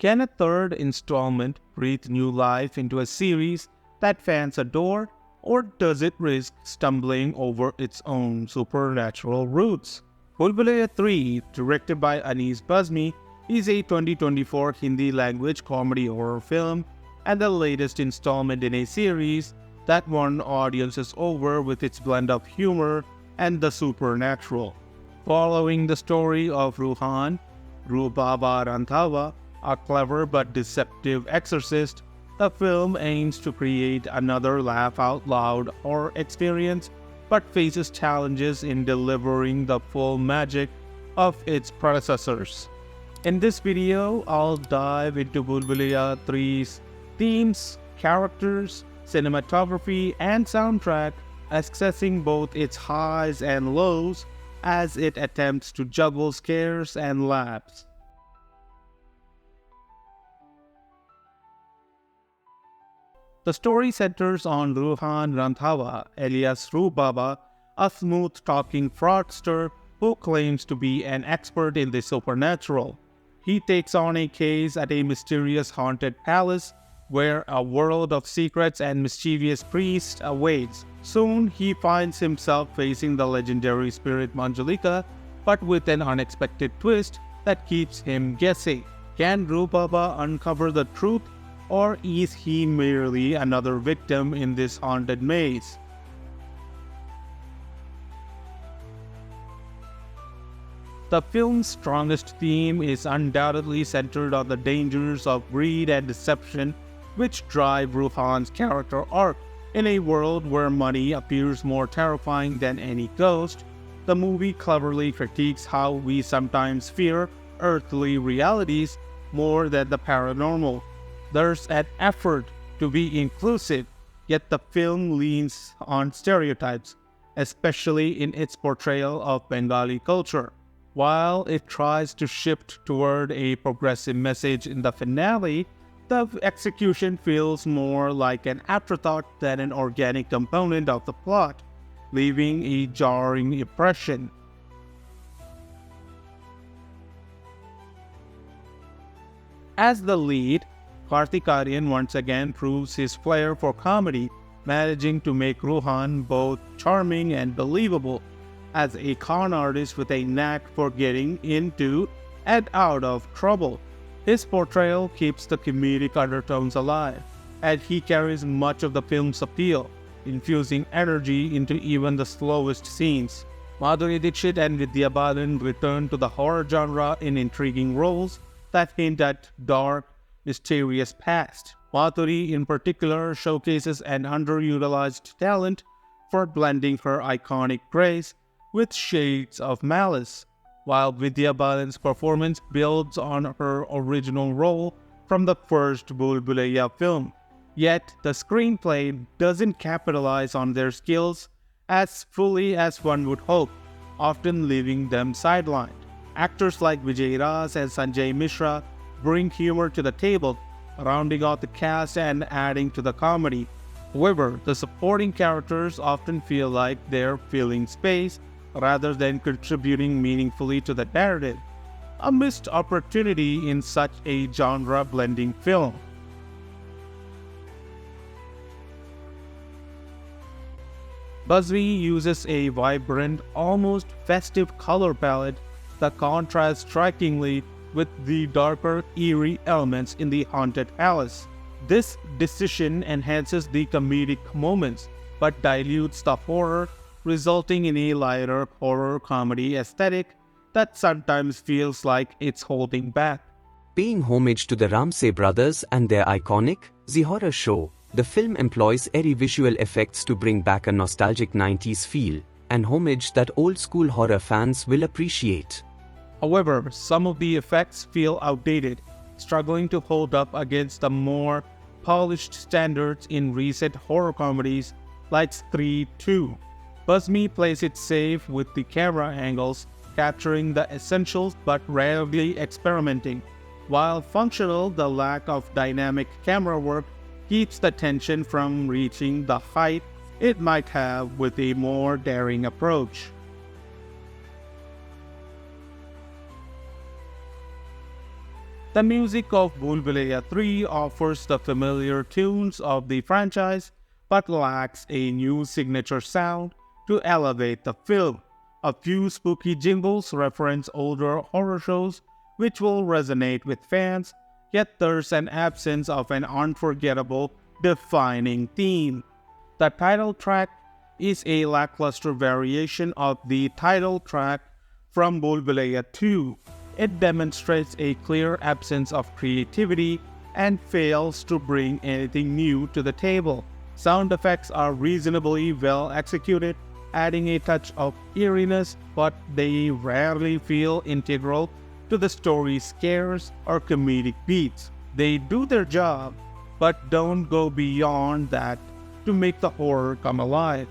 Can a third installment breathe new life into a series that fans adore, or does it risk stumbling over its own supernatural roots? Bhul Bhulaiya 3, directed by Anees Bazmi, is a 2024 Hindi language comedy horror film and the latest installment in a series that won audiences over with its blend of humor and the supernatural. Following the story of Ruhan, Rubaba Ranthawa, a clever but deceptive exorcist, the film aims to create another laugh-out-loud horror experience but faces challenges in delivering the full magic of its predecessors. In this video, I'll dive into Bhul Bhulaiya 3's themes, characters, cinematography, and soundtrack, accessing both its highs and lows as it attempts to juggle scares and laughs. The story centers on Ruhan Ranthawa, alias Rubaba, a smooth-talking fraudster who claims to be an expert in the supernatural. He takes on a case at a mysterious haunted palace where a world of secrets and mischievous priests awaits. Soon, he finds himself facing the legendary spirit Manjulika, but with an unexpected twist that keeps him guessing. Can Rubaba uncover the truth, or is he merely another victim in this haunted maze? The film's strongest theme is undoubtedly centered on the dangers of greed and deception which drive Ruhan's character arc. In a world where money appears more terrifying than any ghost, the movie cleverly critiques how we sometimes fear earthly realities more than the paranormal. There's an effort to be inclusive, yet the film leans on stereotypes, especially in its portrayal of Bengali culture. While it tries to shift toward a progressive message in the finale, the execution feels more like an afterthought than an organic component of the plot, leaving a jarring impression. As the lead, Karthik Aaryan once again proves his flair for comedy, managing to make Ruhan both charming and believable. As a con artist with a knack for getting into and out of trouble, his portrayal keeps the comedic undertones alive, and he carries much of the film's appeal, infusing energy into even the slowest scenes. Madhuri Dixit and Vidya Balan return to the horror genre in intriguing roles that hint at dark, mysterious past. Madhuri in particular showcases an underutilized talent for blending her iconic grace with shades of malice, while Vidya Balan's performance builds on her original role from the first Bhul Bhulaiya film. Yet, the screenplay doesn't capitalize on their skills as fully as one would hope, often leaving them sidelined. Actors like Vijay Ras and Sanjay Mishra bring humor to the table, rounding out the cast and adding to the comedy. However, the supporting characters often feel like they're filling space rather than contributing meaningfully to the narrative, a missed opportunity in such a genre-blending film. Bazmi uses a vibrant, almost festive color palette that contrasts strikingly with the darker, eerie elements in the haunted palace. This decision enhances the comedic moments, but dilutes the horror, resulting in a lighter horror comedy aesthetic that sometimes feels like it's holding back. Paying homage to the Ramsay brothers and their iconic The Horror Show, the film employs airy visual effects to bring back a nostalgic 90s feel, an homage that old-school horror fans will appreciate. However, some of the effects feel outdated, struggling to hold up against the more polished standards in recent horror comedies like Stree 2. Bazmi plays it safe with the camera angles, capturing the essentials but rarely experimenting. While functional, the lack of dynamic camera work keeps the tension from reaching the height it might have with a more daring approach. The music of Bhool Bhulaiya 3 offers the familiar tunes of the franchise but lacks a new signature sound to elevate the film. A few spooky jingles reference older horror shows which will resonate with fans, yet there's an absence of an unforgettable, defining theme. The title track is a lackluster variation of the title track from Bhool Bhulaiya 2. It demonstrates a clear absence of creativity and fails to bring anything new to the table. Sound effects are reasonably well executed, adding a touch of eeriness, but they rarely feel integral to the story's scares or comedic beats. They do their job, but don't go beyond that to make the horror come alive.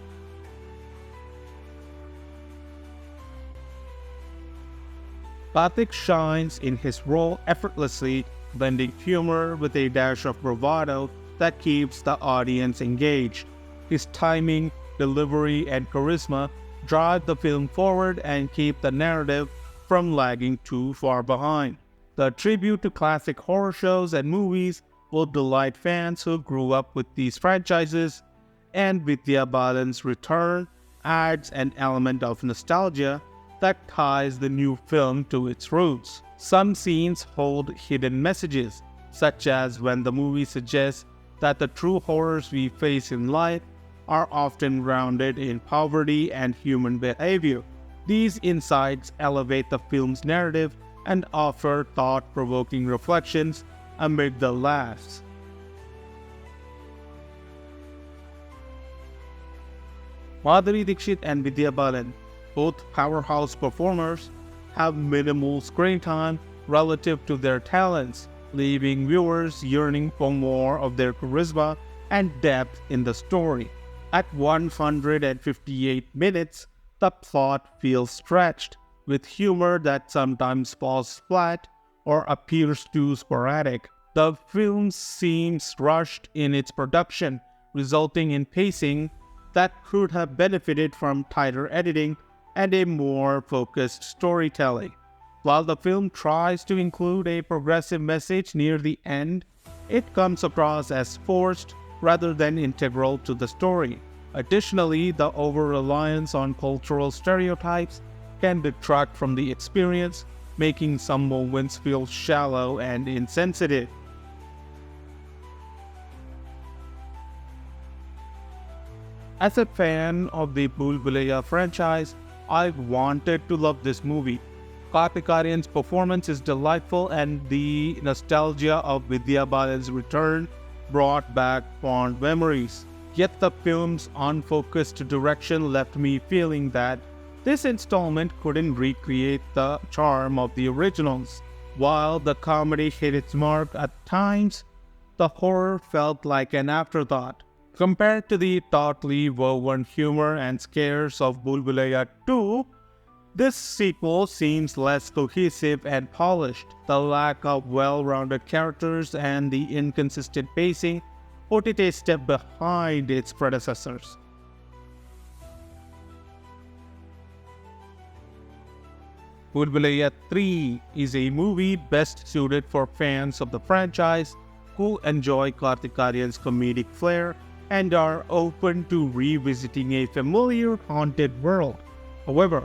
Karthik shines in his role effortlessly, blending humor with a dash of bravado that keeps the audience engaged. His timing, delivery, and charisma drive the film forward and keep the narrative from lagging too far behind. The tribute to classic horror shows and movies will delight fans who grew up with these franchises, and Vidya Balan's return adds an element of nostalgia that ties the new film to its roots. Some scenes hold hidden messages, such as when the movie suggests that the true horrors we face in life are often grounded in poverty and human behavior. These insights elevate the film's narrative and offer thought-provoking reflections amid the laughs. Madhuri Dixit and Vidya Balan, both powerhouse performers, have minimal screen time relative to their talents, leaving viewers yearning for more of their charisma and depth in the story. At 158 minutes, the plot feels stretched, with humor that sometimes falls flat or appears too sporadic. The film seems rushed in its production, resulting in pacing that could have benefited from tighter editing and a more focused storytelling. While the film tries to include a progressive message near the end, it comes across as forced rather than integral to the story. Additionally, the over-reliance on cultural stereotypes can detract from the experience, making some moments feel shallow and insensitive. As a fan of the Bhool Bhulaiya franchise, I've wanted to love this movie. Karthik Aaryan's performance is delightful, and the nostalgia of Vidya Balan's return brought back fond memories. Yet the film's unfocused direction left me feeling that this installment couldn't recreate the charm of the originals. While the comedy hit its mark at times, the horror felt like an afterthought. Compared to the thoughtfully woven humor and scares of Bhool Bhulaiya 2, this sequel seems less cohesive and polished. The lack of well-rounded characters and the inconsistent pacing put it a step behind its predecessors. Bhool Bhulaiya 3 is a movie best suited for fans of the franchise who enjoy Karthik Aaryan's comedic flair and are open to revisiting a familiar haunted world. However,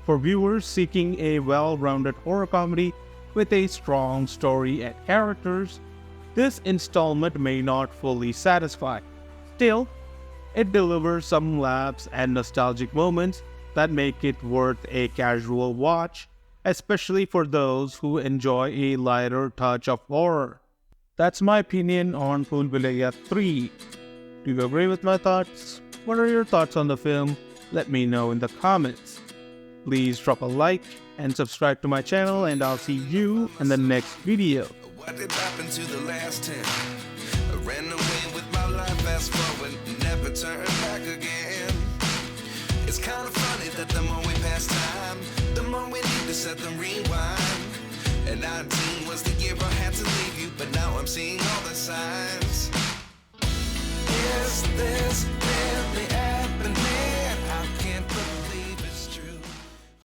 for viewers seeking a well-rounded horror comedy with a strong story and characters, this installment may not fully satisfy. Still, it delivers some laughs and nostalgic moments that make it worth a casual watch, especially for those who enjoy a lighter touch of horror. That's my opinion on Bhool Bhulaiya 3. Do you agree with my thoughts? What are your thoughts on the film? Let me know in the comments. Please drop a like and subscribe to my channel, and I'll see you in the next video. What did happen to the last 10? I ran away with my life, fast forward, never turn back again. It's kind of funny that the more we pass time, the more we need to set them rewind. And 19 was the year I had to leave you, but now I'm seeing all the signs.